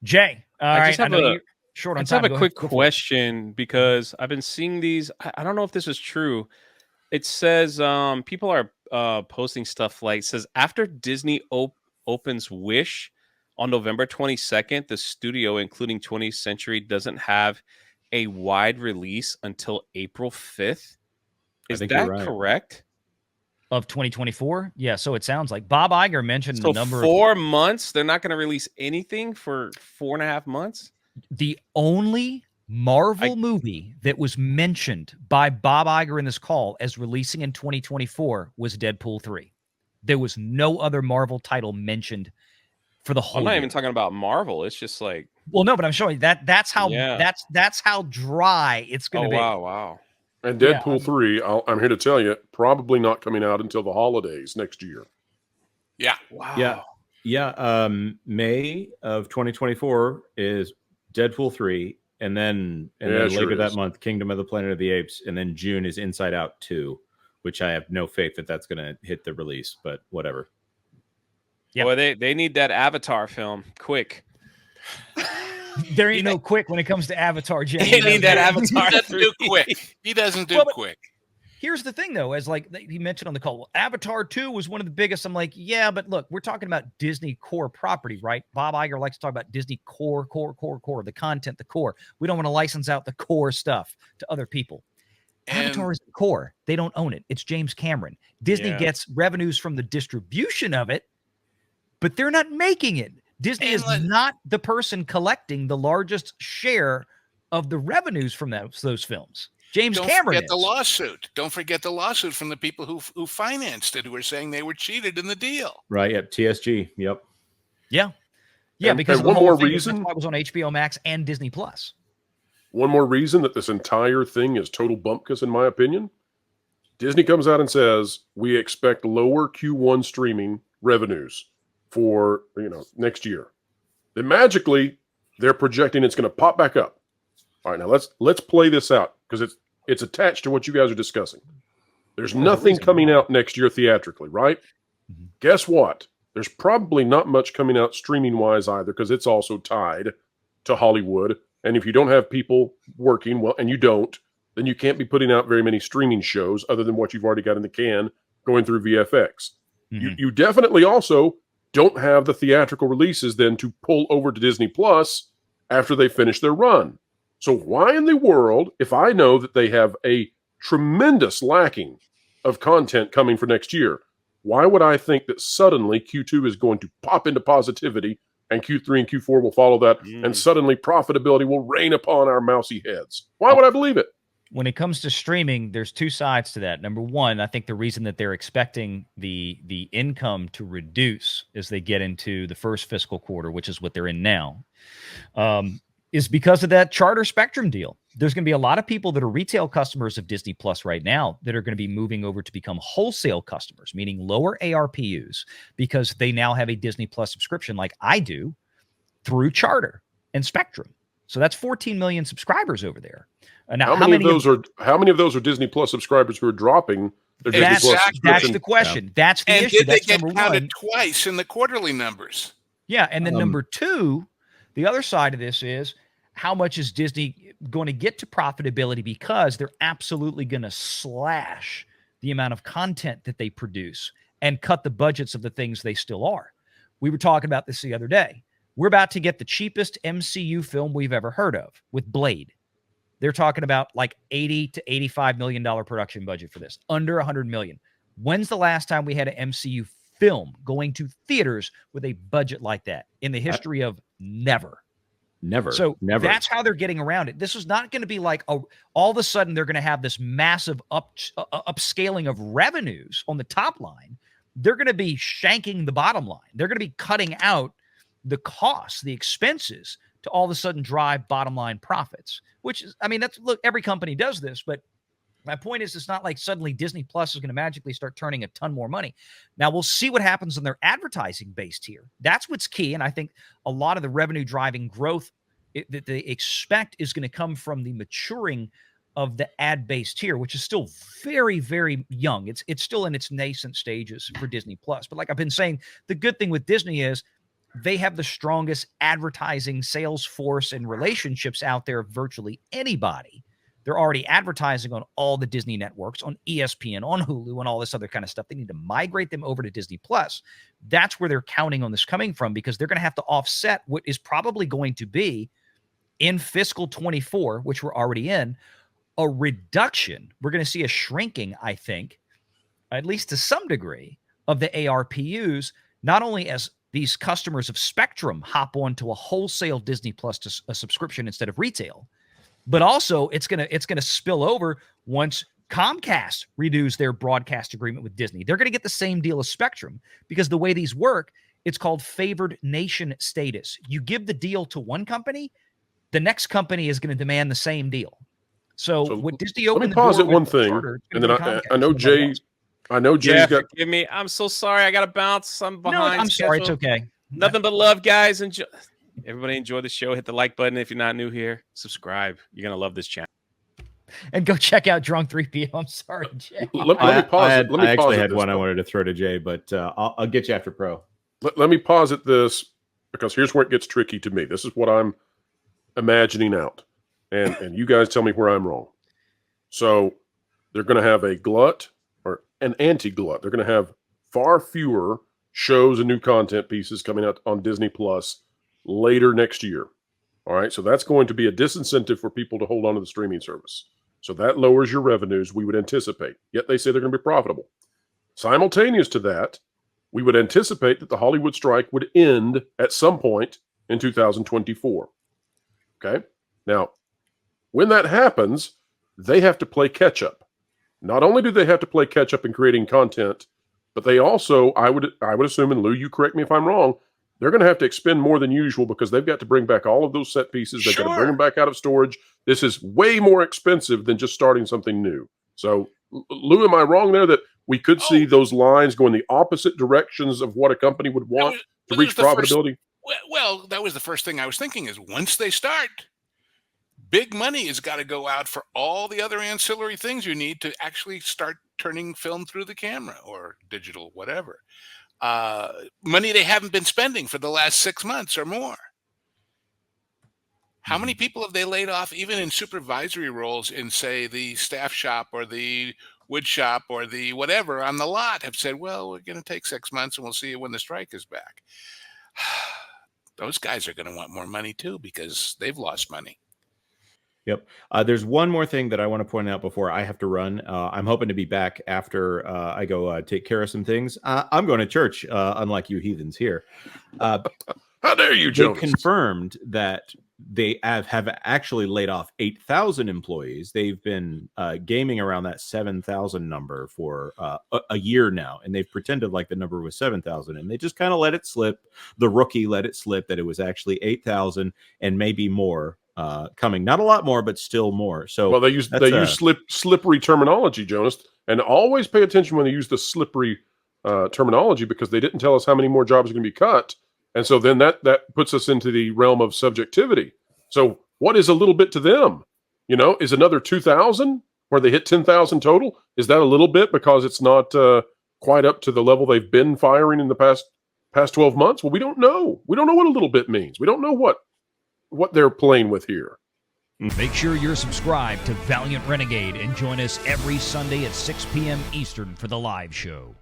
Jay, all I right. just I have know a you're short I on just have time. a Go ahead. quick Go for it. question because I've been seeing these. I don't know if this is true. It says people are posting stuff like says after Disney opens Wish on November 22nd, the studio, including 20th Century, doesn't have a wide release until April 5th. I Is think you're that right. correct? Of 2024. Yeah. So it sounds like Bob Iger mentioned a So number of 4 months, they're not going to release anything for 4.5 months. the only I Marvel movie that was mentioned by Bob Iger in this call as releasing in 2024 was Deadpool 3. There was no other Marvel title mentioned for the I'm whole not year. even talking about Marvel. It's just like, Well, no, but I'm showing that that's how yeah. that's how dry it's going Oh to be. wow. And Yeah, Deadpool 3, I'm here to tell you, probably not coming out until the holidays next year. Yeah. Wow. Yeah. May of 2024 is Deadpool 3, and then Yeah, it later sure that is. month, Kingdom of the Planet of the Apes, and then June is Inside Out 2, which I have no faith that that's going to hit the release, but whatever. Yep. Boy, they need that Avatar film quick. There ain't no quick when it comes to Avatar, Jay. They need that He Avatar doesn't do 3. quick. He doesn't do Well, but- quick. Here's the thing, though, as like he mentioned on the call, well, Avatar 2 was one of the biggest. I'm like, yeah, but look, we're talking about Disney core property, right? Bob Iger likes to talk about Disney core, the content, the core. We don't want to license out the core stuff to other people. And Avatar is the core. They don't own it. It's James Cameron. Disney Yeah. gets revenues from the distribution of it, but they're not making it. Disney And is not the person collecting the largest share of the revenues from those films. James don't Cameron forget the is. lawsuit. Don't forget the lawsuit from the people who financed it, who were saying they were cheated in the deal. Right. Yep. TSG. Yep. Yeah. Yeah, And- because and of the one whole more thing, reason- that's why it was on HBO Max and Disney Plus. One more reason that this entire thing is total bumpkus, in my opinion. Disney comes out and says, we expect lower Q1 streaming revenues for next year. Then magically, they're projecting it's going to pop back up. All right, now let's play this out because it's attached to what you guys are discussing. There's nothing coming out next year theatrically, right? Mhm. Guess what? There's probably not much coming out streaming-wise either because it's also tied to Hollywood. And if you don't have people working, well, and you don't, then you can't be putting out very many streaming shows other than what you've already got in the can going through VFX. Mhm. You definitely also don't have the theatrical releases then to pull over to Disney Plus after they finish their run. So why in the world, if I know that they have a tremendous lacking of content coming for next year, why would I think that suddenly Q2 is going to pop into positivity and Q3 and Q4 will follow that and suddenly profitability will rain upon our mousy heads? Why would I believe it? When it comes to streaming, there's two sides to that. Number one, I think the reason that they're expecting the income to reduce as they get into the first fiscal quarter, which is what they're in now, is because of that Charter Spectrum deal. There's going to be a lot of people that are retail customers of Disney Plus right now that are going to be moving over to become wholesale customers, meaning lower ARPUs, because they now have a Disney Plus subscription like I do through Charter and Spectrum. So that's 14 million subscribers over there. Now, How many of those are Disney Plus subscribers who are dropping their Disney that's, Plus that's subscription? the question. That's the And issue. did they That's get number counted one. twice in the quarterly numbers? Yeah, and then number two, the other side of this is how much is Disney going to get to profitability because they're absolutely going to slash the amount of content that they produce and cut the budgets of the things they still are. We were talking about this the other day. We're about to get the cheapest MCU film we've ever heard of with Blade. They're talking about like $80 to $85 million production budget for this, under $100 million. When's the last time we had an MCU film going to theaters with a budget like that in the history of never? Never. So Never. that's how they're getting around it. This is not going to be like all of a sudden they're going to have this massive upscaling of revenues on the top line. They're going to be shanking the bottom line. They're going to be cutting out the costs, the expenses to all of a sudden drive bottom line profits, which is, I mean, look, every company does this, but my point is it's not like suddenly Disney Plus is going to magically start turning a ton more money. Now we'll see what happens in their advertising based here. That's what's key. And I think a lot of the revenue driving growth that they expect is going to come from the maturing of the ad based tier, which is still very, very young. It's still in its nascent stages for Disney Plus. But like I've been saying, the good thing with Disney is they have the strongest advertising sales force and relationships out there of virtually anybody. They're already advertising on all the Disney networks, on ESPN, on Hulu, and all this other kind of stuff. They need to migrate them over to Disney Plus. That's where they're counting on this coming from, because they're going to have to offset what is probably going to be in fiscal 24, which we're already in, a reduction. We're going to see a shrinking, I think, at least to some degree, of the ARPUs, not only as these customers of Spectrum hop on to a wholesale Disney Plus to a subscription instead of retail, but also it's gonna spill over once Comcast renews their broadcast agreement with Disney. They're gonna get the same deal as Spectrum, because the way these work, it's called favored nation status. You give the deal to one company, the next company is going to demand the same deal. So what Disney let opened me the door pause at with one thing, Charter, and then Comcast, I know Jay. else. I know Jay's Yeah, got. forgive me. I'm so sorry. I got to bounce. I'm No, behind. I'm sorry. It's schedule. okay. Nothing but love, guys. Everybody enjoy the show. Hit the like button if you're not new here. Subscribe. You're going to love this channel. And go check out Drunk 3PO. I'm sorry, Jay. I Let me pause it. Let me I pause actually at had this, one I though. wanted to throw to Jay, but I'll get you after Pro. Let me pause at this, because here's where it gets tricky to me. This is what I'm imagining out, and you guys tell me where I'm wrong. So they're going to have a glut or an anti-glut. They're going to have far fewer shows and new content pieces coming out on Disney Plus later next year. All right, so that's going to be a disincentive for people to hold on to the streaming service. So that lowers your revenues, we would anticipate. Yet they say they're going to be profitable. Simultaneous to that, we would anticipate that the Hollywood strike would end at some point in 2024. Okay? Now, when that happens, they have to play catch up. Not only do they have to play catch up in creating content, but they also, I would assume, and Lou, you correct me if I'm wrong, they're going to have to expend more than usual, because they've got to bring back all of those set pieces. They've got to bring them back out of storage. This is way more expensive than just starting something new. So, Lou, am I wrong there that we could see those lines go in the opposite directions of what a company would want to reach profitability? Well, that was the first thing I was thinking, is once they start, big money has got to go out for all the other ancillary things you need to actually start turning film through the camera or digital, whatever. Money they haven't been spending for the last 6 months or more. How many people have they laid off, even in supervisory roles in, say, the staff shop or the wood shop or the whatever on the lot, have said, well, we're going to take 6 months and we'll see you when the strike is back. Those guys are going to want more money too, because they've lost money. Yep. There's one more thing that I want to point out before I have to run. I'm hoping to be back after I go take care of some things. I'm going to church, unlike you heathens here. How dare you, They Jonas? confirmed that they have actually laid off 8,000 employees. They've been gaming around that 7,000 number for a year now, and they've pretended like the number was 7,000, and they just kind of let it slip. The rookie let it slip that it was actually 8,000 and maybe more coming. Not a lot more, but still more. So, well, they use slippery terminology, Jonas, and always pay attention when they use the slippery terminology, because they didn't tell us how many more jobs are going to be cut. And so then that puts us into the realm of subjectivity. So what is a little bit to them? You know, is another 2,000 where they hit 10,000 total? Is that a little bit because it's not quite up to the level they've been firing in the past 12 months? Well, we don't know. We don't know what a little bit means. We don't know what they're playing with here. Make sure you're subscribed to Valiant Renegade and join us every Sunday at 6 p.m. Eastern for the live show.